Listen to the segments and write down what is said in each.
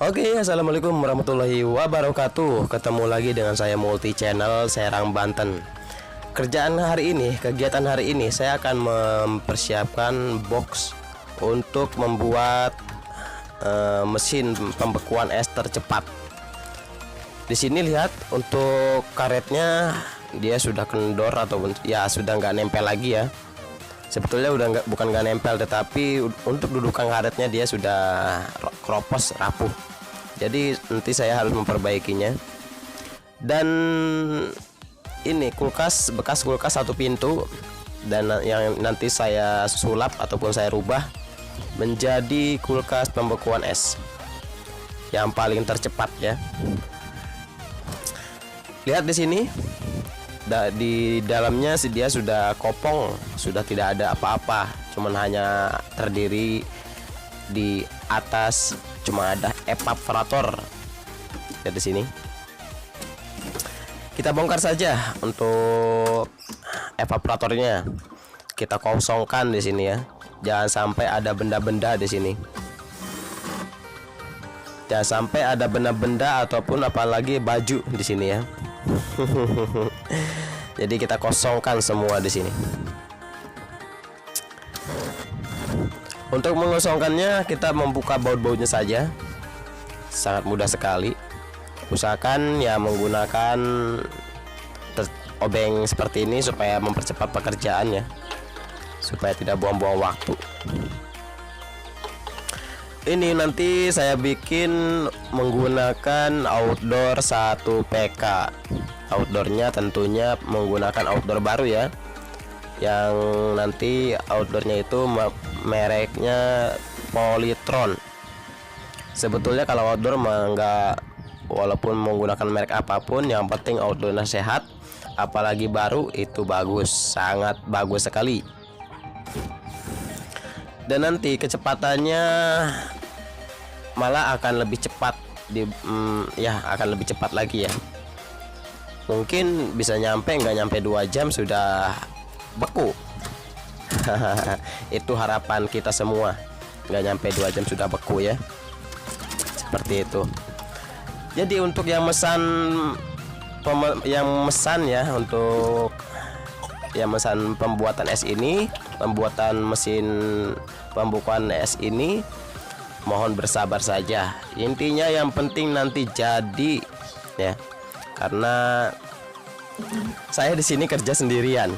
Oke, assalamualaikum warahmatullahi wabarakatuh. Ketemu lagi dengan saya Multi Channel Serang Banten. Kegiatan hari ini saya akan mempersiapkan box untuk membuat mesin pembekuan es tercepat. Di sini lihat untuk karetnya, dia sudah kendor ataupun ya sudah nggak nempel lagi ya. Sebetulnya bukan nggak nempel, tetapi untuk dudukan karetnya dia sudah kropos, rapuh. Jadi nanti saya harus memperbaikinya. Dan ini bekas kulkas satu pintu, dan yang nanti saya sulap ataupun saya rubah menjadi kulkas pembekuan es yang paling tercepat ya. Lihat di sini. Di dalamnya dia sudah kopong, sudah tidak ada apa-apa, cuman hanya terdiri di atas, cuma ada evaporator. Lihat di sini. Kita bongkar saja untuk evaporatornya. Kita kosongkan di sini ya. Jangan sampai ada benda-benda di sini. Jangan sampai ada benda-benda ataupun apalagi baju di sini ya. Jadi kita kosongkan semua di sini. Untuk mengosongkannya kita membuka baut-bautnya saja. Sangat mudah sekali. Usahakan ya menggunakan obeng seperti ini supaya mempercepat pekerjaannya, supaya tidak buang-buang waktu. Ini nanti saya bikin menggunakan outdoor 1 PK. Outdoornya tentunya menggunakan outdoor baru ya, yang nanti outdoornya itu mereknya Polytron. Sebetulnya kalau outdoor mah enggak, walaupun menggunakan merek apapun, yang penting outdoornya sehat, apalagi baru, itu bagus, sangat bagus sekali. Dan nanti kecepatannya malah akan lebih cepat akan lebih cepat lagi ya. Mungkin bisa nggak nyampe 2 jam sudah beku. Itu harapan kita semua, nggak nyampe 2 jam sudah beku ya, seperti itu. Jadi untuk yang mesan ya, untuk yang mesan pembuatan es ini, pembuatan mesin pembekuan es ini, mohon bersabar saja. Intinya yang penting nanti jadi ya, karena saya di sini kerja sendirian.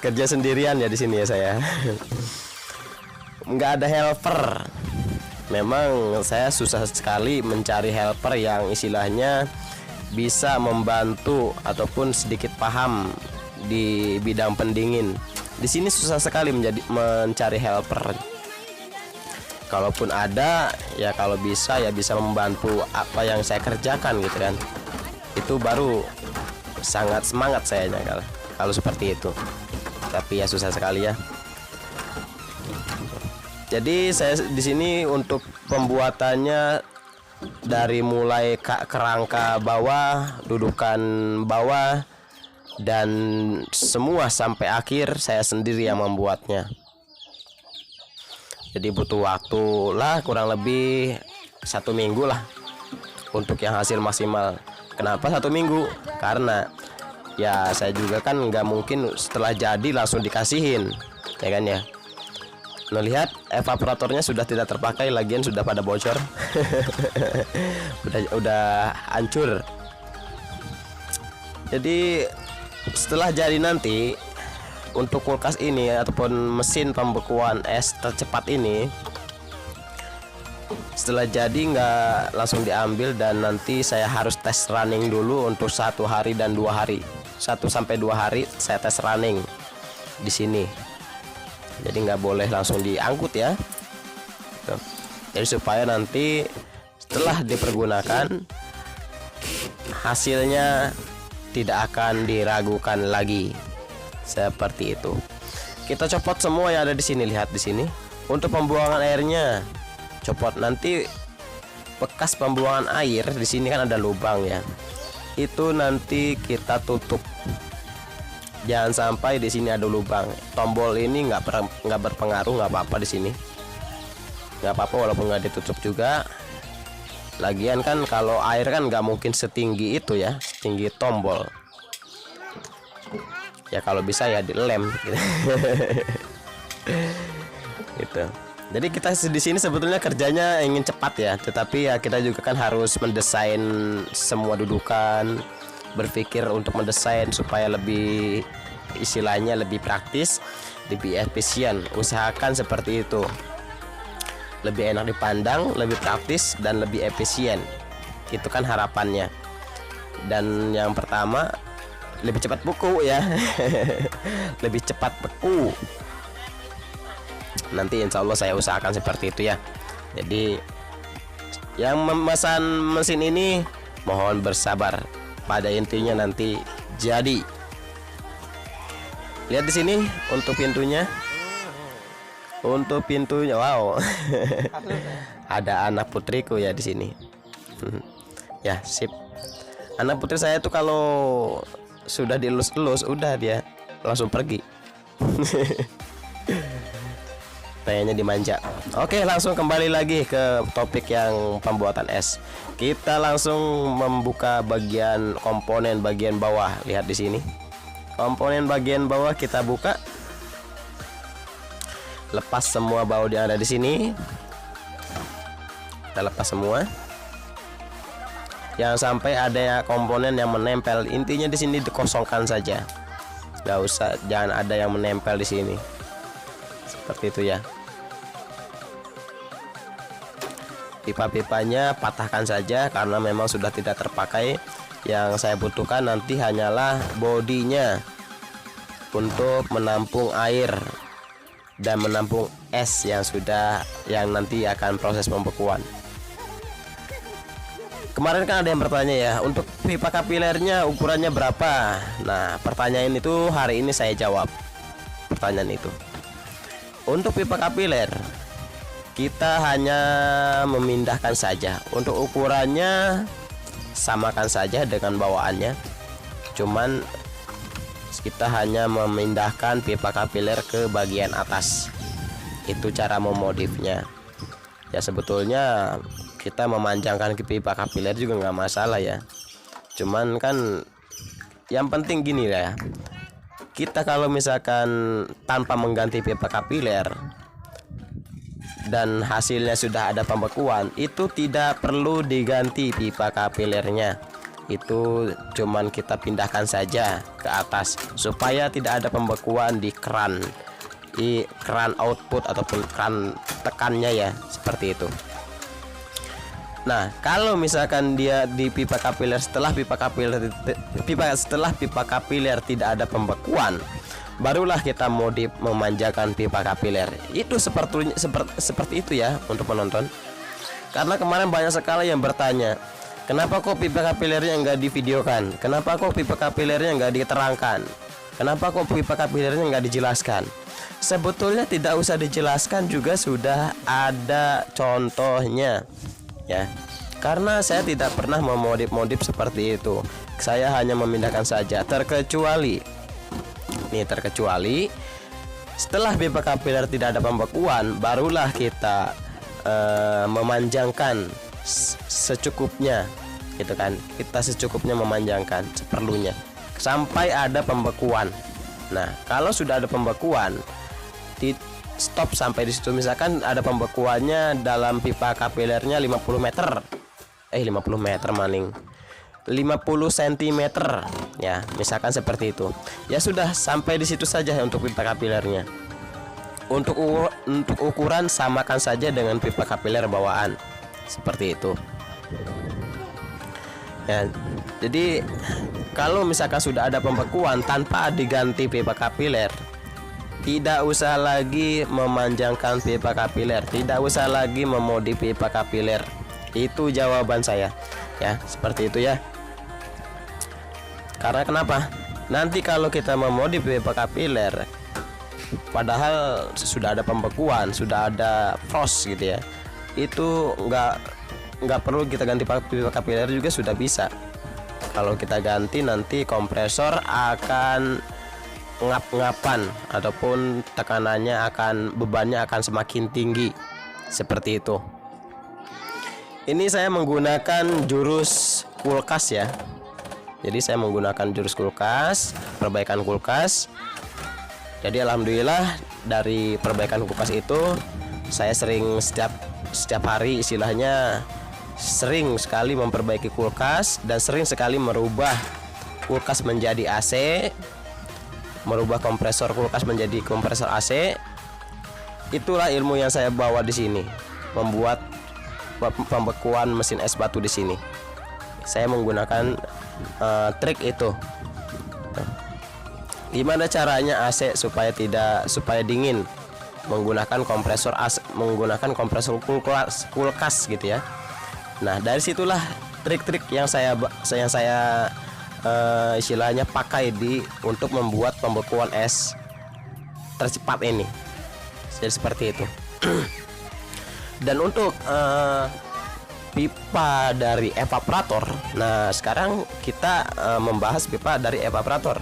Kerja sendirian ya di sini ya saya. Nggak ada helper. Memang saya susah sekali mencari helper yang istilahnya bisa membantu ataupun sedikit paham di bidang pendingin. Di sini susah sekali mencari helper. Kalaupun ada ya, kalau bisa ya bisa membantu apa yang saya kerjakan gitu kan. Itu baru sangat semangat saya kalau seperti itu. Tapi ya susah sekali ya. Jadi saya di sini untuk pembuatannya dari mulai kerangka bawah, dudukan bawah, dan semua sampai akhir saya sendiri yang membuatnya. Jadi butuh waktu lah kurang lebih 1 minggu lah untuk yang hasil maksimal. Kenapa 1 minggu? Karena ya saya juga kan nggak mungkin setelah jadi langsung dikasihin, ya kan ya. Nah lihat, evaporatornya sudah tidak terpakai, lagian sudah pada bocor. udah hancur. Jadi setelah jadi nanti, untuk kulkas ini ataupun mesin pembekuan es tercepat ini, setelah jadi nggak langsung diambil, dan nanti saya harus tes running dulu untuk 1 hari dan 2 hari, 1 sampai 2 hari saya tes running di sini. Jadi nggak boleh langsung diangkut ya. Jadi supaya nanti setelah dipergunakan hasilnya tidak akan diragukan lagi. Seperti itu. Kita copot semua yang ada di sini. Lihat di sini. Untuk pembuangan airnya, copot. Nanti bekas pembuangan air di sini kan ada lubang ya. Itu nanti kita tutup. Jangan sampai di sini ada lubang. Tombol ini nggak berpengaruh, nggak apa-apa di sini. nggak apa-apa walaupun nggak ditutup juga. Lagian kan kalau air kan nggak mungkin setinggi itu ya, setinggi tombol ya, kalau bisa ya dilem gitu. Gitu. Jadi kita di sini sebetulnya kerjanya ingin cepat ya, tetapi ya kita juga kan harus mendesain semua dudukan, berpikir untuk mendesain supaya lebih, istilahnya lebih praktis, lebih efisien. Usahakan seperti itu, lebih enak dipandang, lebih praktis dan lebih efisien. Itu kan harapannya. Dan yang pertama, lebih cepat buku ya. Lebih cepat beku. Nanti insya Allah saya usahakan seperti itu ya. Jadi yang memesan mesin ini mohon bersabar, pada intinya nanti jadi. Lihat di sini untuk pintunya. Untuk pintunya, wow. Ada anak putriku ya di sini. Ya, sip. Anak putri saya tuh kalau sudah dielus-elus udah dia langsung pergi. Kayaknya dimanja. Oke, langsung kembali lagi ke topik yang pembuatan es. Kita langsung membuka bagian komponen bagian bawah. Lihat di sini. Komponen bagian bawah kita buka. Lepas semua baut yang ada di sini. Kita lepas semua. Jangan sampai ada komponen yang menempel. Intinya di sini dikosongkan saja. Gak usah, jangan ada yang menempel di sini. Seperti itu ya. Pipa-pipanya patahkan saja karena memang sudah tidak terpakai. Yang saya butuhkan nanti hanyalah bodinya untuk menampung air dan menampung es yang nanti akan proses pembekuan. Kemarin kan ada yang bertanya ya, untuk pipa kapilernya ukurannya berapa? Nah, pertanyaan itu hari ini saya jawab pertanyaan itu. Untuk pipa kapiler kita hanya memindahkan saja. Untuk ukurannya samakan saja dengan bawaannya. Cuman kita hanya memindahkan pipa kapiler ke bagian atas. Itu cara memodifnya. Ya sebetulnya kita memanjangkan pipa kapiler juga nggak masalah ya. Cuman kan yang penting gini lah ya. Kita kalau misalkan tanpa mengganti pipa kapiler dan hasilnya sudah ada pembekuan, itu tidak perlu diganti pipa kapilernya. Itu cuman kita pindahkan saja ke atas supaya tidak ada pembekuan di keran output ataupun keran tekannya ya, seperti itu. Nah, kalau misalkan dia di pipa kapiler setelah pipa kapiler tidak ada pembekuan, barulah kita modif memanjakan pipa kapiler. Itu seperti itu ya untuk penonton. Karena kemarin banyak sekali yang bertanya, kenapa kok pipa kapilernya nggak divideokan? Kenapa kok pipa kapilernya nggak diterangkan? Kenapa kok pipa kapilernya nggak dijelaskan? Sebetulnya tidak usah dijelaskan juga, sudah ada contohnya ya. Karena saya tidak pernah memodif seperti itu. Saya hanya memindahkan saja, terkecuali setelah pipa kapiler tidak ada pembekuan, barulah kita memanjangkan secukupnya, gitu kan. Kita secukupnya memanjangkan seperlunya sampai ada pembekuan. Nah, kalau sudah ada pembekuan, di stop sampai di situ. Misalkan ada pembekuannya dalam pipa kapilernya 50 meter. 50 meter maning. 50 cm ya, misalkan seperti itu. Ya sudah, sampai di situ saja untuk pipa kapilernya. Untuk ukuran samakan saja dengan pipa kapiler bawaan. Seperti itu. Ya, jadi kalau misalkan sudah ada pembekuan tanpa diganti pipa kapiler, tidak usah lagi memanjangkan pipa kapiler, tidak usah lagi memodif pipa kapiler. Itu jawaban saya ya, seperti itu ya. Karena kenapa? Nanti kalau kita memodif pipa kapiler, padahal sudah ada pembekuan, sudah ada frost gitu ya, itu nggak perlu kita ganti pipa kapiler juga sudah bisa. Kalau kita ganti nanti kompresor akan ngap-ngapan ataupun tekanannya bebannya akan semakin tinggi. seperti itu. Ini saya menggunakan jurus kulkas ya. Jadi saya menggunakan jurus kulkas, perbaikan kulkas. Jadi alhamdulillah dari perbaikan kulkas itu saya sering setiap hari istilahnya sering sekali memperbaiki kulkas dan sering sekali merubah kulkas menjadi AC, merubah kompresor kulkas menjadi kompresor AC. Itulah ilmu yang saya bawa di sini, membuat pembekuan mesin es batu di sini. Saya menggunakan trik itu. Gimana caranya AC supaya dingin? Menggunakan kompresor kulkas gitu ya. Nah, dari situlah trik-trik yang saya istilahnya pakai untuk membuat pembekuan es tercepat ini. Jadi seperti itu. Dan untuk pipa dari evaporator. Nah, sekarang kita membahas pipa dari evaporator.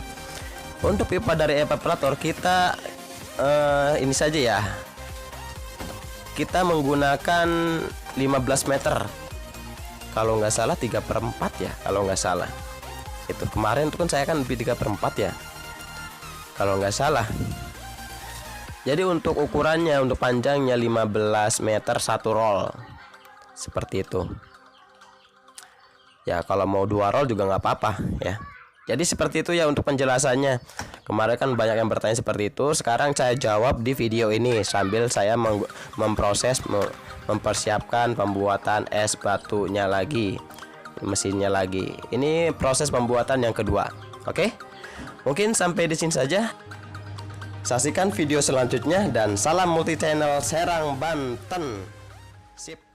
Untuk pipa dari evaporator kita ini saja ya. Kita menggunakan 15 meter. Kalau nggak salah 3/4 ya, kalau nggak salah. Itu kemarin itu kan saya kan lebih 3/4 ya, kalau nggak salah. Jadi untuk ukurannya, untuk panjangnya 15 meter 1 roll. Seperti itu. Ya kalau mau 2 roll juga nggak apa-apa ya. Jadi seperti itu ya untuk penjelasannya. Kemarin kan banyak yang bertanya seperti itu. Sekarang saya jawab di video ini sambil saya mempersiapkan pembuatan es batunya lagi, mesinnya lagi. Ini proses pembuatan yang kedua. Oke? Mungkin sampai di sini saja. Saksikan video selanjutnya dan salam multi channel Serang Banten. Sip.